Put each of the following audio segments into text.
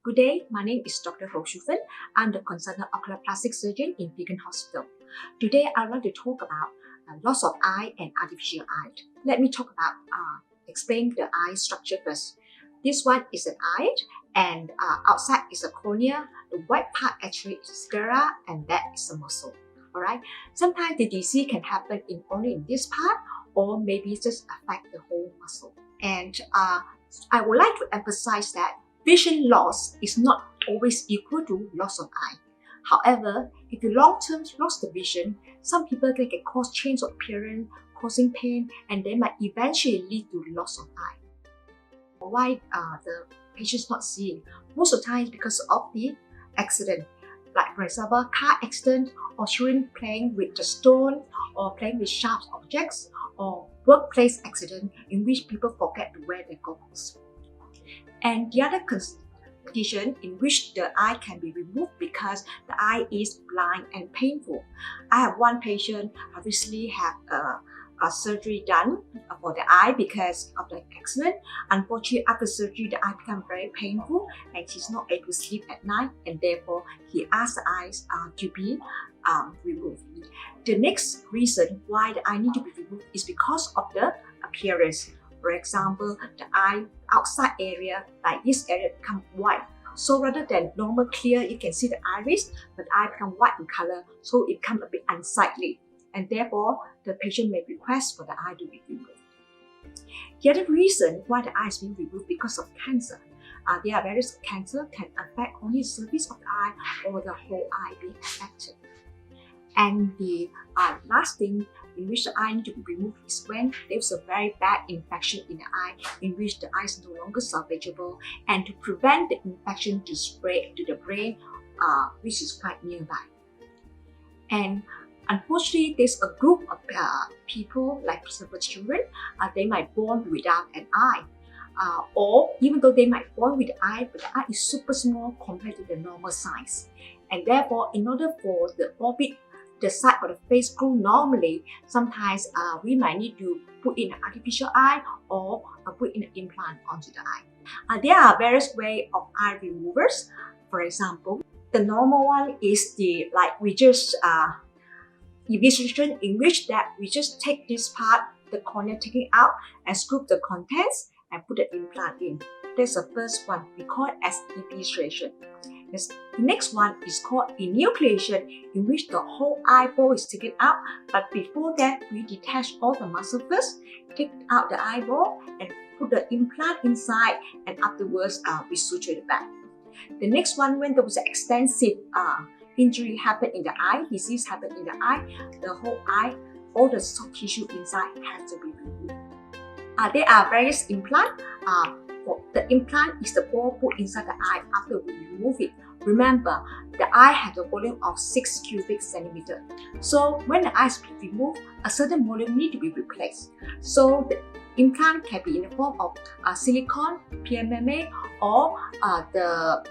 Good day, my name is Dr. Palsu. I'm the consultant ocular plastic surgeon in Vegan Hospital. Today, I want to talk about loss of eye and artificial eye. Let me talk about explain the eye structure first. This one is an eye, and outside is a cornea. The white part actually is sclera, and that is a muscle. All right. Sometimes the disease can happen only in this part, or maybe just affect the whole muscle. And I would like to emphasize that vision loss is not always equal to loss of eye. However, if you long-term lost the vision, some people can cause change of appearance, causing pain, and they might eventually lead to loss of eye. Why the patient's not seeing? Most of the time, because of the accident. Like for example, car accident, or children playing with the stone, or playing with sharp objects, or workplace accident in which people forget to wear their goggles. And the other condition in which the eye can be removed because the eye is blind and painful. I have one patient who recently had a surgery done for the eye because of the accident. Unfortunately, after surgery, the eye became very painful and he's not able to sleep at night, and therefore he asked the eyes to be removed. The next reason why the eye needs to be removed is because of the appearance. For example, the eye outside area, like this area, become white. So rather than normal clear, you can see the iris, but the eye become white in color, so it becomes a bit unsightly. And therefore, the patient may request for the eye to be removed. The other reason why the eye is being removed because of cancer. There are various cancers can affect only the surface of the eye or the whole eye being affected. And the last thing in which the eye needs to be removed is when there's a very bad infection in the eye, in which the eye is no longer salvageable, and to prevent the infection to spread to the brain, which is quite nearby. And unfortunately, there's a group of people, like for example children, they might born without an eye. Or even though they might born with the eye, but the eye is super small compared to the normal size. And therefore, in order for the orbit, the side of the face grow normally, sometimes we might need to put in an artificial eye or put in an implant onto the eye. There are various ways of eye removers. For example, the normal one is we just illustration in which that we just take this part, the cornea taking out, and scoop the contents and put the implant in. That's the first one. We call it as evisceration. The next one is called enucleation, in which the whole eyeball is taken out, but before that, we detach all the muscle first, take out the eyeball, and put the implant inside, and afterwards, we suture it back. The next one, when there was an extensive injury happened in the eye, disease happened in the eye, the whole eye, all the soft tissue inside has to be removed. There are various implants. The implant is the ball put inside the eye after we remove it. Remember, the eye has a volume of 6 cubic centimeters. So when the eye is removed, a certain volume needs to be replaced. So the implant can be in the form of silicone, PMMA, or the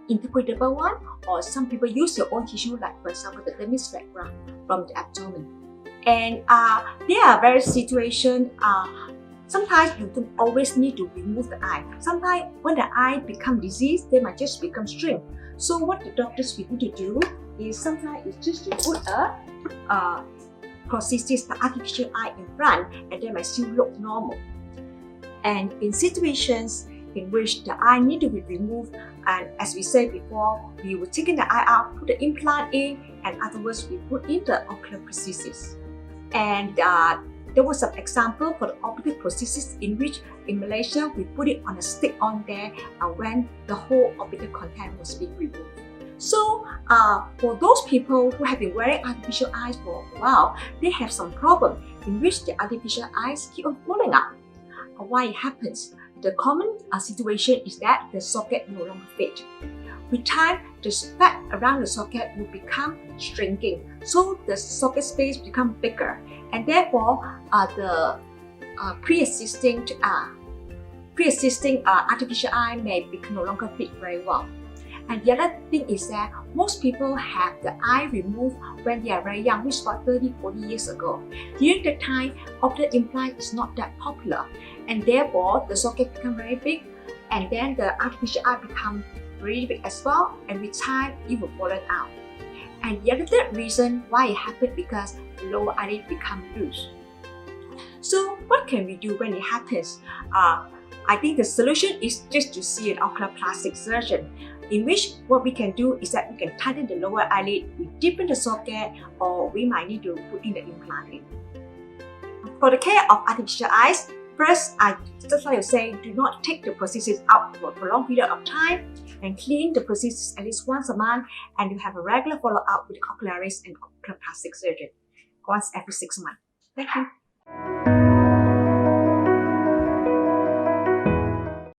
interpretable one, or some people use their own tissue, like for example the dermis background from the abdomen. And there are various situations. Sometimes you don't always need to remove the eye. Sometimes when the eye becomes diseased, they might just become shrink. So what the doctors will need to do is sometimes it's just to put a prosthesis, the artificial eye in front, and they might still look normal. And in situations in which the eye need to be removed, and as we said before, we will take the eye out, put the implant in, and afterwards we put in the ocular prosthesis. And there was some example for the orbital prosthesis in which in Malaysia we put it on a stick on there when the whole orbital content was being removed. So for those people who have been wearing artificial eyes for a while, they have some problem in which the artificial eyes keep on falling out. Why it happens? The common situation is that the socket no longer fit. With time, the fat around the socket will become shrinking, so the socket space become bigger, and therefore the pre-existing artificial eye may no longer fit very well. And the other thing is that most people have the eye removed when they are very young, which is about 30-40 years ago. During that time, ocular implant is not that popular, and therefore the socket become very big, and then the artificial eye become really big as well, and with time it will fall out. And the other third reason why it happened because the lower eyelid become loose. So what can we do when it happens? I think the solution is just to see an oculoplastic surgeon, in which what we can do is that we can tighten the lower eyelid, we deepen the socket, or we might need to put in the implant. For the care of artificial eyes, first I just like to say, do not take the prosthesis out for a prolonged period of time, and clean the prosthesis at least once a month, and you have a regular follow-up with the oculist and oculoplastic surgeon once every 6 months. Thank you.